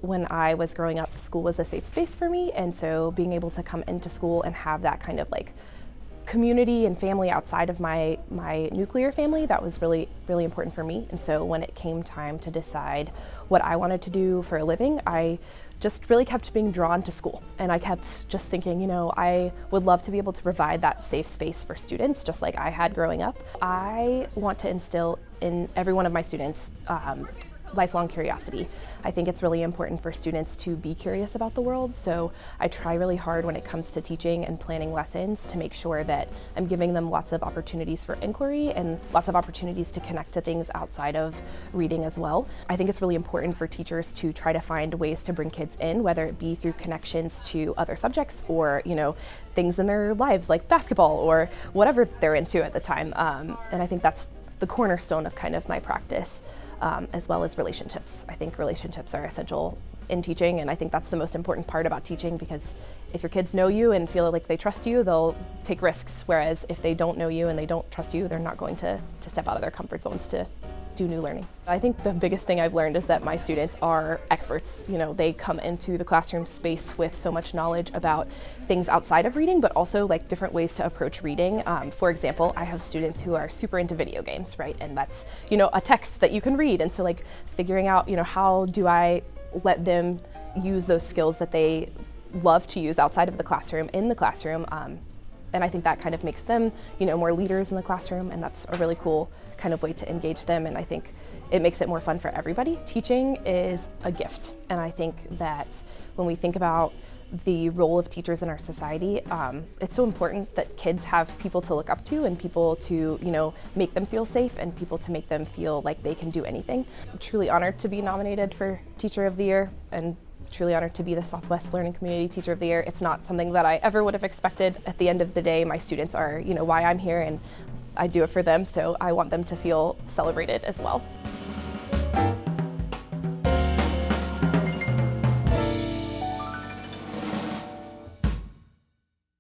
when I was growing up, school was a safe space for me, and so being able to come into school and have that kind of like community and family outside of my nuclear family, that was really, really important for me. And so when it came time to decide what I wanted to do for a living, I just really kept being drawn to school. And I kept just thinking, you know, I would love to be able to provide that safe space for students, just like I had growing up. I want to instill in every one of my students lifelong curiosity. I think it's really important for students to be curious about the world, so I try really hard when it comes to teaching and planning lessons to make sure that I'm giving them lots of opportunities for inquiry and lots of opportunities to connect to things outside of reading as well. I think it's really important for teachers to try to find ways to bring kids in, whether it be through connections to other subjects or, you know, things in their lives like basketball or whatever they're into at the time. And I think that's the cornerstone of kind of my practice. As well as relationships. I think relationships are essential in teaching, and I think that's the most important part about teaching, because if your kids know you and feel like they trust you, they'll take risks, whereas if they don't know you and they don't trust you, they're not going to step out of their comfort zones to do new learning. I think the biggest thing I've learned is that my students are experts. You know, they come into the classroom space with so much knowledge about things outside of reading, but also like different ways to approach reading. For example, I have students who are super into video games, right? And that's, you know, a text that you can read. And so like figuring out, you know, how do I let them use those skills that they love to use outside of the classroom in the classroom. And I think that kind of makes them, you know, more leaders in the classroom, and that's a really cool kind of way to engage them, and I think it makes it more fun for everybody. Teaching is a gift, and I think that when we think about the role of teachers in our society, it's so important that kids have people to look up to and people to, you know, make them feel safe and people to make them feel like they can do anything. I'm truly honored to be nominated for Teacher of the Year and truly honored to be the Southwest Learning Community Teacher of the Year. It's not something that I ever would have expected. At the end of the day, my students are, you know, why I'm here, and I do it for them, so I want them to feel celebrated as well.